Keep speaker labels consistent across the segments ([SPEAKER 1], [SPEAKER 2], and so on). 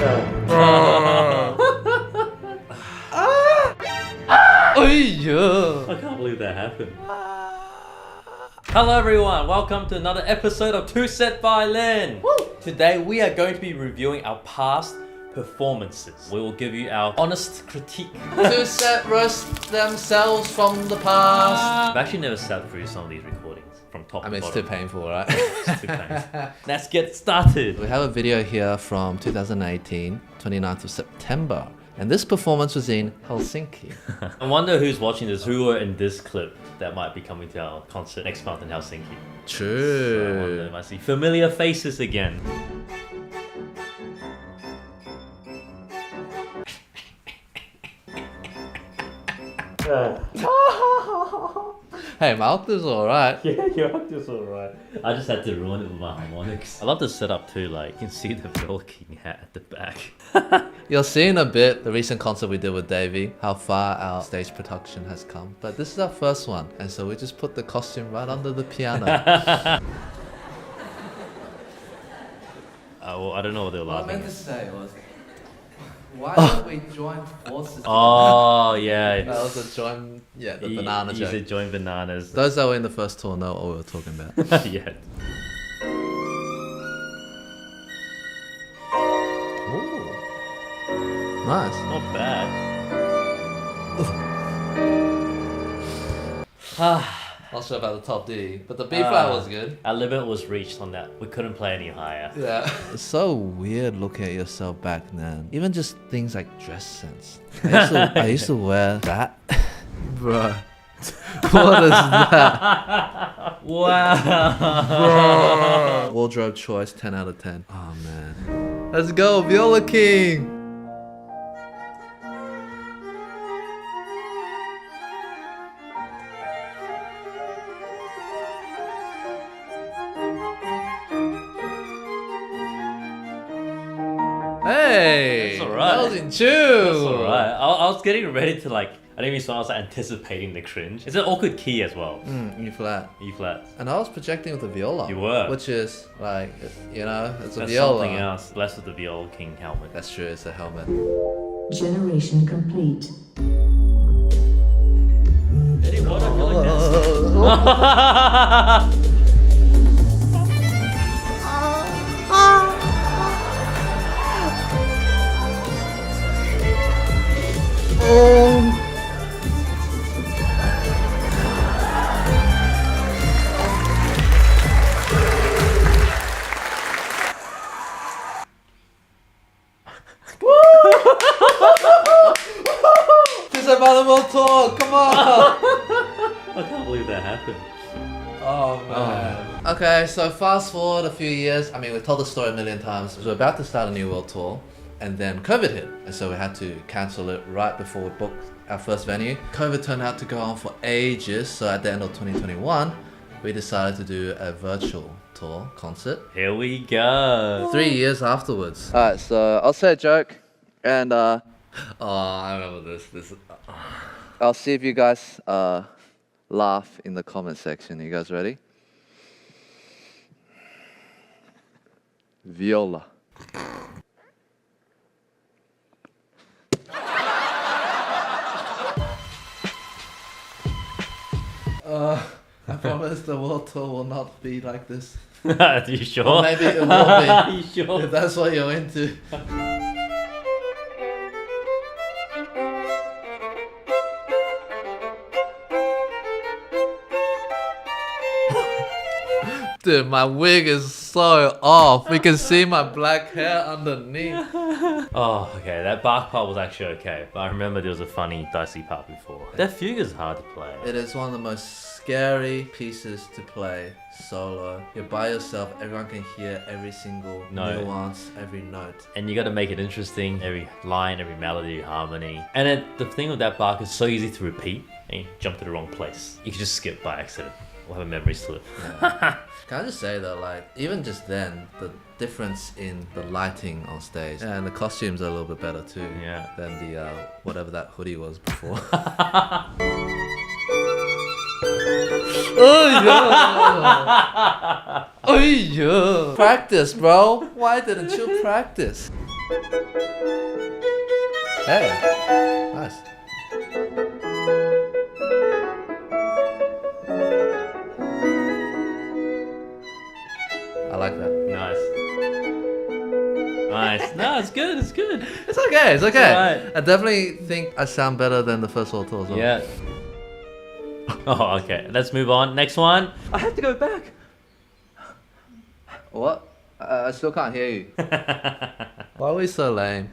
[SPEAKER 1] I can't believe that happened. Hello everyone, welcome to another episode of TwoSet Violin. Today we are going to be reviewing our past performances. We will give you our honest critique.
[SPEAKER 2] TwoSet roast themselves from the past.
[SPEAKER 1] I've actually never sat through some of these recordings from top to bottom.
[SPEAKER 2] It's too painful, right?
[SPEAKER 1] It's too painful. Let's get started.
[SPEAKER 2] We have a video here from 2018, 29th of September. And this performance was in Helsinki.
[SPEAKER 1] I wonder who's watching this, who were in this clip that might be coming to our concert next month in Helsinki.
[SPEAKER 2] True.
[SPEAKER 1] So I wonder if I see familiar faces again.
[SPEAKER 2] Hey, my act is alright.
[SPEAKER 1] Yeah, your act is alright. I just had to ruin it with my harmonics. I love the setup too, like you can see the Bill King hat at the back.
[SPEAKER 2] You're seeing a bit the recent concert we did with Davey, how far our stage production has come. But this is our first one, and so we just put the costume right under the piano.
[SPEAKER 1] Well, I don't know what they were laughing at.
[SPEAKER 2] to say was, why don't we join forces?
[SPEAKER 1] Oh, yeah.
[SPEAKER 2] That was a join, the banana joke.
[SPEAKER 1] You said join bananas.
[SPEAKER 2] Those that were in the first tour know what we were talking about.
[SPEAKER 1] Yeah.
[SPEAKER 2] Ooh. Nice.
[SPEAKER 1] Not bad.
[SPEAKER 2] Not sure about the top D, but the B flat was good.
[SPEAKER 1] Our limit was reached on that. We couldn't play any higher.
[SPEAKER 2] Yeah. It's so weird looking at yourself back then. Even just things like dress sense. I used to wear that. Bruh. What is that?
[SPEAKER 1] Wow.
[SPEAKER 2] Bruh. Wardrobe choice, 10 out of 10. Oh man. Let's go, Viola King! Hey!
[SPEAKER 1] That's alright.
[SPEAKER 2] That was in tune!
[SPEAKER 1] That's alright. I was getting ready to like, I didn't even so I was like, anticipating the cringe. It's an awkward key as well.
[SPEAKER 2] E flat.
[SPEAKER 1] E flat.
[SPEAKER 2] And I was projecting with the viola.
[SPEAKER 1] You were.
[SPEAKER 2] Which is like, you know, it's a
[SPEAKER 1] That's
[SPEAKER 2] viola.
[SPEAKER 1] something else. Less with the Viola King helmet.
[SPEAKER 2] That's true, it's a helmet.
[SPEAKER 3] Generation complete.
[SPEAKER 1] Eddie, what? I feel like this.
[SPEAKER 2] TwoSetViolin tour, come on!
[SPEAKER 1] I can't believe that happened.
[SPEAKER 2] Oh man. Okay, so fast forward a few years. I mean, we've told the story a million times. We were about to start a new world tour, and then COVID hit. And so we had to cancel it right before we booked our first venue. COVID turned out to go on for ages, so at the end of 2021, we decided to do a virtual tour concert.
[SPEAKER 1] Here we go.
[SPEAKER 2] 3 years afterwards. Alright, so I'll say a joke, and oh, I remember this. I'll see if you guys laugh in the comment section. You guys ready? Viola. I promise the world tour will not be like this.
[SPEAKER 1] Are you sure?
[SPEAKER 2] Or maybe it will be.
[SPEAKER 1] Are you sure?
[SPEAKER 2] If that's what you're into. Dude, my wig is so off. We can see my black hair underneath.
[SPEAKER 1] Oh, okay. That bark part was actually okay, but I remember there was a funny dicey part before. That fugue is hard to play.
[SPEAKER 2] It is one of the most scary pieces to play solo. You're by yourself, everyone can hear every single nuance, every note.
[SPEAKER 1] And you gotta make it interesting, every line, every melody, harmony. And then the thing with that bark is so easy to repeat, and you jump to the wrong place. You can just skip by accident. We'll have a memory slip.
[SPEAKER 2] Yeah. Can I just say though, like, even just then, the difference in the lighting on stage and the costumes are a little bit better too.
[SPEAKER 1] Yeah.
[SPEAKER 2] Than the, whatever that hoodie was before. Oh yeah! Oh yeah! Practice, bro! Why didn't you practice? Hey, nice. I like that.
[SPEAKER 1] Nice. Nice. No, it's good. It's good.
[SPEAKER 2] It's okay. It's okay.
[SPEAKER 1] alright.
[SPEAKER 2] I definitely think I sound better than the first world tour as well.
[SPEAKER 1] Yeah. Oh, okay. Let's move on. Next one. I have to go back.
[SPEAKER 2] What? I still can't hear you. Why are we so lame?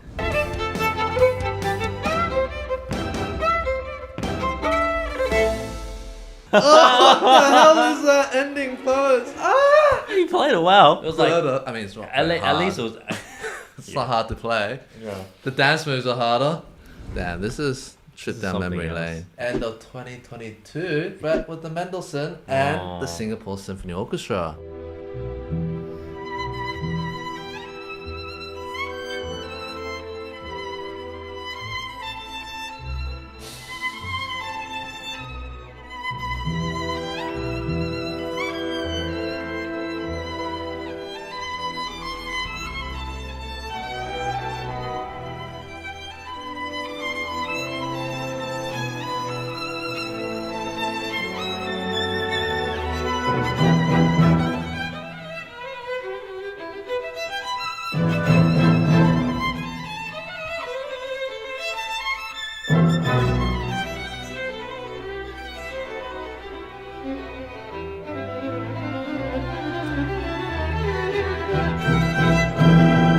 [SPEAKER 2] Oh, what the hell is that ending pose? Ah!
[SPEAKER 1] You played it well. It was like
[SPEAKER 2] I mean, it's not
[SPEAKER 1] at
[SPEAKER 2] hard.
[SPEAKER 1] least it was.
[SPEAKER 2] It's not hard to play.
[SPEAKER 1] Yeah.
[SPEAKER 2] The dance moves are harder. Damn, this is trip down
[SPEAKER 1] something
[SPEAKER 2] memory
[SPEAKER 1] else.
[SPEAKER 2] lane. End of 2022, Brett with the Mendelssohn and
[SPEAKER 1] Aw.
[SPEAKER 2] the Singapore Symphony Orchestra.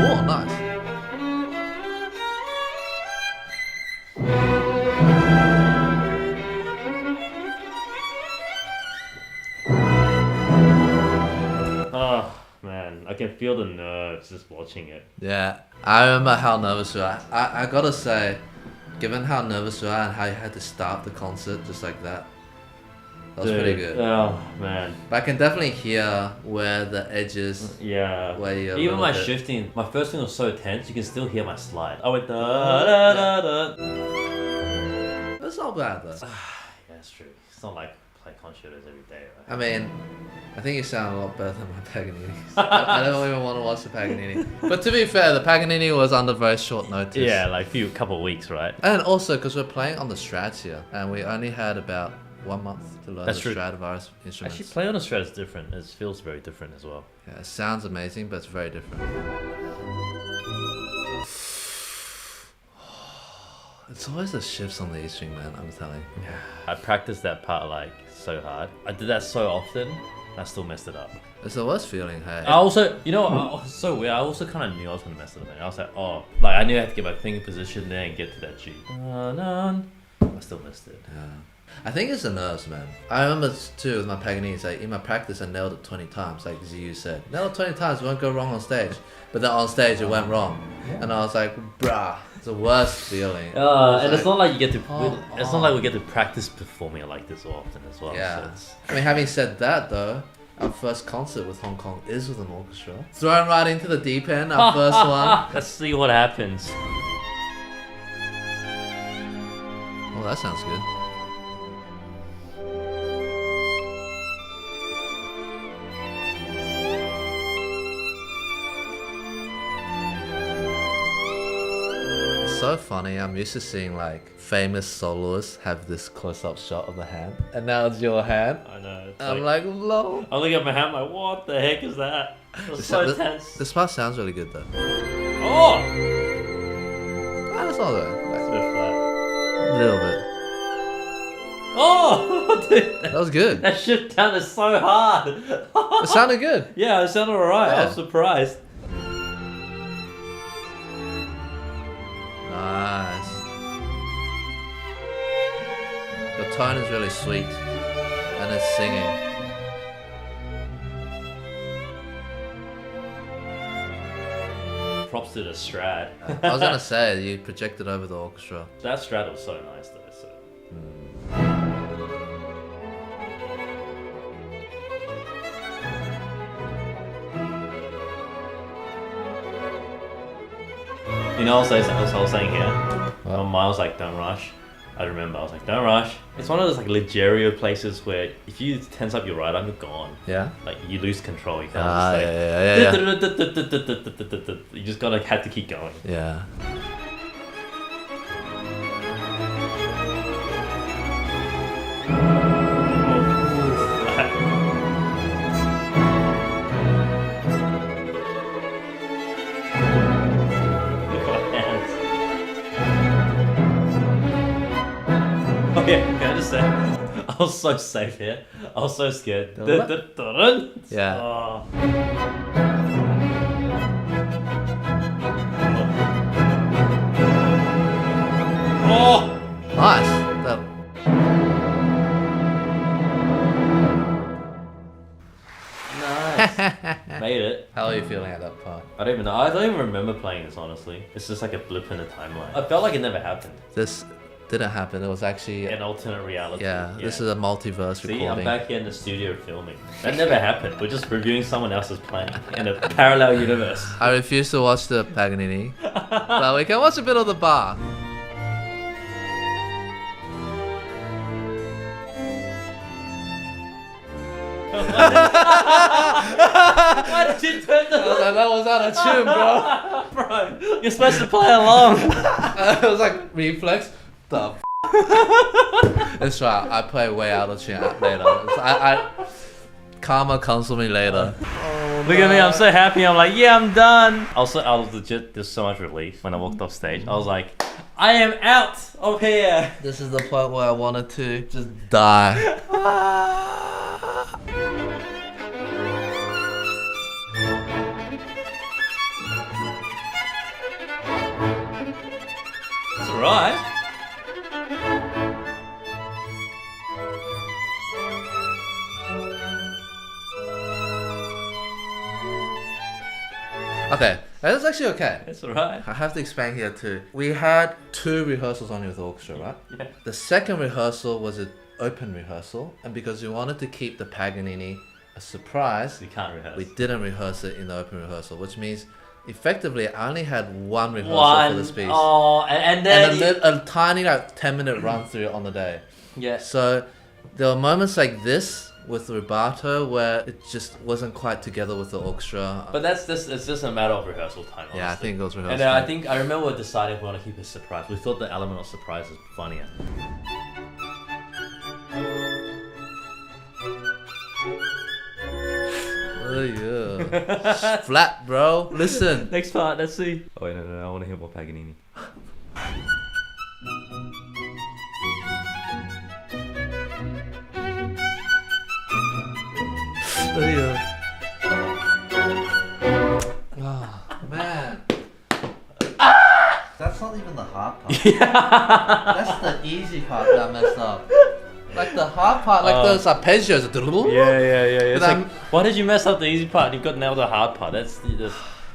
[SPEAKER 2] Oh, nice.
[SPEAKER 1] Oh man, I can feel the nerves just watching it.
[SPEAKER 2] Yeah, I remember how nervous you are. I gotta say, given how nervous you are and how you had to start the concert just like that, that was pretty good.
[SPEAKER 1] Oh man.
[SPEAKER 2] But I can definitely hear where the edges,
[SPEAKER 1] Yeah.
[SPEAKER 2] where you're a
[SPEAKER 1] Even
[SPEAKER 2] little
[SPEAKER 1] my
[SPEAKER 2] bit-
[SPEAKER 1] shifting, my first thing was so tense, you can still hear my slide. I went da da da da.
[SPEAKER 2] That's not bad though.
[SPEAKER 1] Yeah, that's true. It's not like play concertos every day, right?
[SPEAKER 2] I mean, I think you sound a lot better than my Paganini. I don't even want to watch the Paganini. But to be fair, the Paganini was under very short notice.
[SPEAKER 1] Yeah, like couple weeks, right?
[SPEAKER 2] And also because we're playing on the Strats here, and we only had about 1 month to learn
[SPEAKER 1] That's
[SPEAKER 2] the
[SPEAKER 1] true.
[SPEAKER 2] Stradivarius instruments.
[SPEAKER 1] Actually, play on a Strat is different. It feels very different as well.
[SPEAKER 2] Yeah, it sounds amazing, but it's very different. It's always the shifts on the E string, man, I'm telling you.
[SPEAKER 1] I practiced that part like so hard. I did that so often, I still messed it up.
[SPEAKER 2] It's the worst feeling, hey.
[SPEAKER 1] I also, you know, it's so weird. I also kind of knew I was gonna mess it up. Man. I was like, oh, like I knew I had to get my finger position there and get to that G. I still missed it.
[SPEAKER 2] Yeah. I think it's the nerves, man. I remember too with my Paganini, it's like in my practice I nailed it 20 times, like you said. Nailed it 20 times, it won't go wrong on stage. But then on stage it went wrong. And I was like, bruh, it's the worst feeling.
[SPEAKER 1] And it's
[SPEAKER 2] like-
[SPEAKER 1] not like you get to.
[SPEAKER 2] Oh,
[SPEAKER 1] it's not like we get to practice performing it like this so often as well.
[SPEAKER 2] Yeah.
[SPEAKER 1] So it's,
[SPEAKER 2] I mean, having said that though, our first concert with Hong Kong is with an orchestra. Thrown right into the deep end, our first one.
[SPEAKER 1] Let's see what happens.
[SPEAKER 2] Oh, that sounds good. It's so funny. I'm used to seeing like famous soloists have this close-up shot of the hand, and now it's your hand.
[SPEAKER 1] I know. It's
[SPEAKER 2] I'm like, lol.
[SPEAKER 1] I look at my hand, like, what the heck is that? It's so tense.
[SPEAKER 2] This part sounds really good though.
[SPEAKER 1] Oh!
[SPEAKER 2] Ah, that's not
[SPEAKER 1] It's
[SPEAKER 2] bad.
[SPEAKER 1] a bit flat.
[SPEAKER 2] A little bit.
[SPEAKER 1] Oh! Dude,
[SPEAKER 2] That was good.
[SPEAKER 1] that shift down is so hard.
[SPEAKER 2] It sounded good.
[SPEAKER 1] Yeah, it sounded alright.
[SPEAKER 2] Yeah.
[SPEAKER 1] I'm surprised.
[SPEAKER 2] Nice. Your tone is really sweet, and it's singing.
[SPEAKER 1] Props to the Strat.
[SPEAKER 2] I was gonna say you projected over the orchestra.
[SPEAKER 1] That Strat was so nice though. So. You know, I was saying here.
[SPEAKER 2] What?
[SPEAKER 1] When Miles like, don't rush. I remember, I was like, don't rush. It's one of those like Ligerio places where if you tense up your right arm, you're gone.
[SPEAKER 2] Yeah.
[SPEAKER 1] Like you lose control. You can't
[SPEAKER 2] Yeah.
[SPEAKER 1] You just gotta have to keep going.
[SPEAKER 2] Yeah.
[SPEAKER 1] Oh yeah, can I just say, I was so safe here. I was so scared.
[SPEAKER 2] Yeah.
[SPEAKER 1] Oh. Oh!
[SPEAKER 2] Nice. That...
[SPEAKER 1] Nice. Made it.
[SPEAKER 2] How are you feeling at that part?
[SPEAKER 1] I don't even know. I don't even remember playing this, honestly. It's just like a blip in the timeline. I felt like it never happened.
[SPEAKER 2] This didn't happen. It was actually...
[SPEAKER 1] An alternate reality.
[SPEAKER 2] Yeah, this is a multiverse
[SPEAKER 1] See,
[SPEAKER 2] recording.
[SPEAKER 1] I'm back here in the studio filming. That never happened. We're just reviewing someone else's playing in a parallel universe.
[SPEAKER 2] I refuse to watch the Paganini, but we can watch a bit of the bar.
[SPEAKER 1] Why did you turn the...
[SPEAKER 2] I was like, that was out of tune, bro.
[SPEAKER 1] Bro, you're supposed to play along.
[SPEAKER 2] It was like reflex. The That's right. I play way out of tune later. Karma comes for me later.
[SPEAKER 1] Look at me, I'm so happy. I'm like, yeah, I'm done. Also, I was legit, there's so much relief when I walked off stage. I was like, I am out of here.
[SPEAKER 2] This is the point where I wanted to just die.
[SPEAKER 1] That's alright.
[SPEAKER 2] Okay, that's actually okay.
[SPEAKER 1] That's alright.
[SPEAKER 2] I have to expand here too. We had 2 rehearsals only with the orchestra, right?
[SPEAKER 1] Yeah.
[SPEAKER 2] The second rehearsal was an open rehearsal, and because we wanted to keep the Paganini a surprise,
[SPEAKER 1] You can't rehearse.
[SPEAKER 2] we didn't rehearse it in the open rehearsal, which means effectively I only had 1 rehearsal for this piece.
[SPEAKER 1] Oh, and then...
[SPEAKER 2] And a tiny like 10-minute run through on the day.
[SPEAKER 1] Yes.
[SPEAKER 2] So there were moments like this with rubato where it just wasn't quite together with the orchestra.
[SPEAKER 1] But it's just a matter of rehearsal time, honestly.
[SPEAKER 2] Yeah, I think it was rehearsal
[SPEAKER 1] And
[SPEAKER 2] time.
[SPEAKER 1] I remember deciding if we want to keep it a surprise. We thought the element of surprise was funnier.
[SPEAKER 2] Oh yeah. Flat, bro. Listen.
[SPEAKER 1] Next part, let's see. Oh wait, no, I want to hear more Paganini.
[SPEAKER 2] Oh yeah. Oh man. That's not even the hard part. That's the easy part that I messed up. Like the hard part, like those arpeggios.
[SPEAKER 1] Yeah. It's
[SPEAKER 2] But
[SPEAKER 1] like, why did you mess up the easy part? You've got nailed the hard part. That's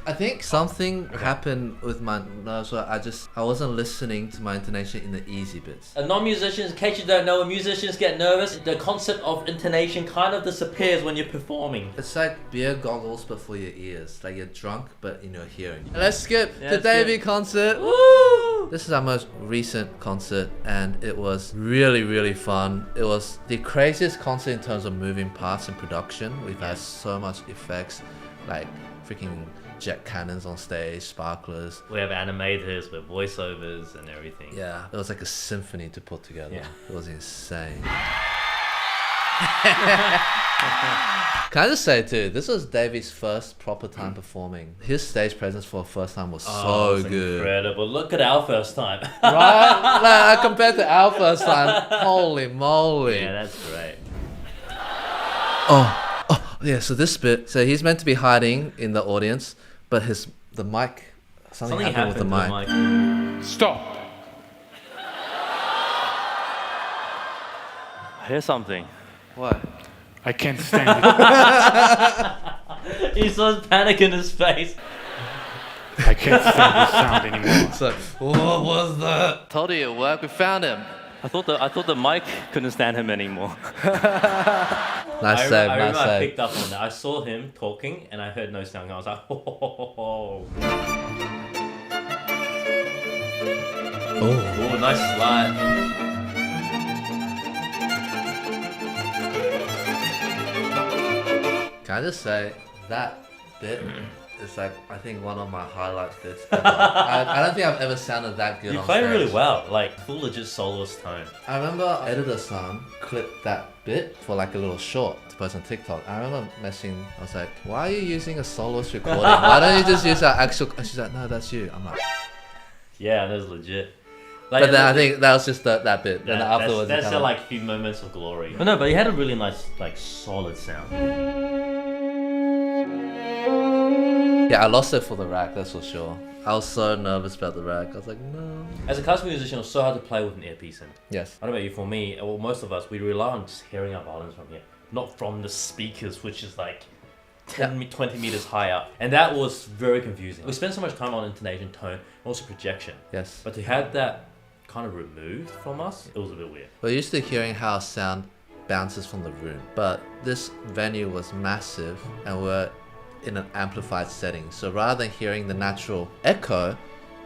[SPEAKER 2] I think something happened with my nerves where I wasn't listening to my intonation in the easy bits.
[SPEAKER 1] non-musicians, in case you don't know, when musicians get nervous, the concept of intonation kind of disappears when you're performing.
[SPEAKER 2] It's like beer goggles but for your ears. Like you're drunk but in your hearing. Let's skip
[SPEAKER 1] Yeah,
[SPEAKER 2] the
[SPEAKER 1] let's
[SPEAKER 2] Davey
[SPEAKER 1] skip.
[SPEAKER 2] concert.
[SPEAKER 1] Woo!
[SPEAKER 2] This is our most recent concert and it was really, really fun. It was the craziest concert in terms of moving parts and production. We've had so much effects, like freaking jet cannons on stage, sparklers.
[SPEAKER 1] We have animators with voiceovers and everything.
[SPEAKER 2] Yeah, it was like a symphony to put together.
[SPEAKER 1] Yeah.
[SPEAKER 2] It was insane. Can I just say too, this was Davey's first proper time performing. His stage presence for the first time was so
[SPEAKER 1] it's
[SPEAKER 2] good.
[SPEAKER 1] Incredible. Look at our first time.
[SPEAKER 2] Right? Like, compared to our first time, holy moly.
[SPEAKER 1] Yeah, that's great.
[SPEAKER 2] Oh, yeah, so this bit, so he's meant to be hiding in the audience, but the mic, something happened with the mic.
[SPEAKER 4] Stop.
[SPEAKER 1] I hear something.
[SPEAKER 2] What?
[SPEAKER 4] I can't stand it.
[SPEAKER 1] He saw panic in his face.
[SPEAKER 4] I can't stand this sound anymore.
[SPEAKER 2] So, what was that? Told you it worked, we found him.
[SPEAKER 1] I thought the mic couldn't stand him anymore.
[SPEAKER 2] Nice save,
[SPEAKER 1] I
[SPEAKER 2] nice
[SPEAKER 1] remember I
[SPEAKER 2] save.
[SPEAKER 1] picked up on that. I saw him talking and I heard no sound. I was like, ho, ho, ho, ho.
[SPEAKER 2] Oh.
[SPEAKER 1] Oh, nice slide.
[SPEAKER 2] Can I just say that bit is like I think one of my highlight bits ever. I don't think I've ever sounded that good
[SPEAKER 1] You
[SPEAKER 2] on
[SPEAKER 1] play
[SPEAKER 2] stage.
[SPEAKER 1] really well, like full legit soloist tone.
[SPEAKER 2] I remember editor-san clipped that bit for like a little short to post on TikTok. I remember messaging, I was like, why are you using a soloist recording? Why don't you just use our actual... And she's like, no, that's you. I'm like...
[SPEAKER 1] Yeah, that's legit.
[SPEAKER 2] But then I think that was just that bit. Then afterwards...
[SPEAKER 1] That's the like few moments of glory. But no, but he had a really nice, like solid sound.
[SPEAKER 2] Yeah, I lost it for the rack, that's for sure. I was so nervous about the rack. I was like, no.
[SPEAKER 1] As a classical musician, it's so hard to play with an earpiece in.
[SPEAKER 2] Yes.
[SPEAKER 1] I don't know about you, for me, well, most of us, we rely on just hearing our violins from here, not from the speakers, which is like 20 meters high up. And that was very confusing. We spent so much time on intonation, tone, and also projection.
[SPEAKER 2] Yes.
[SPEAKER 1] But to have that kind of removed from us, it was a bit weird.
[SPEAKER 2] We're used to hearing how sound bounces from the room, but this venue was massive and we're in an amplified setting. So rather than hearing the natural echo,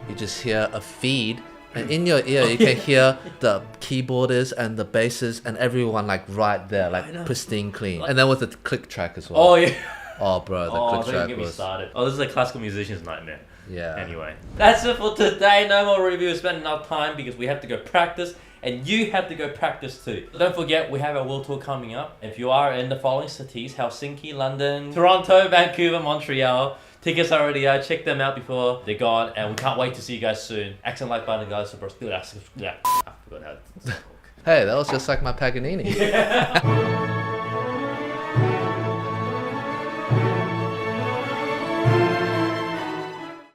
[SPEAKER 2] you just hear a feed, and in your ear you can hear the keyboarders and the basses and everyone like right there, like pristine clean. And then with the click track as well.
[SPEAKER 1] Oh yeah.
[SPEAKER 2] Oh bro, the
[SPEAKER 1] Oh,
[SPEAKER 2] click
[SPEAKER 1] don't
[SPEAKER 2] track
[SPEAKER 1] get me
[SPEAKER 2] was...
[SPEAKER 1] started. Oh, this is a classical musician's nightmare.
[SPEAKER 2] Yeah.
[SPEAKER 1] Anyway, that's it for today. No more review. We spent enough time because we have to go practice, and you have to go practice too. Don't forget, we have our world tour coming up. If you are in the following cities: Helsinki, London, Toronto, Vancouver, Montreal. Tickets are already out. Check them out before they're gone, and we can't wait to see you guys soon. Accent like button, guys. Super. I forgot how to talk.
[SPEAKER 2] Hey, that was just like my Paganini.
[SPEAKER 1] Yeah.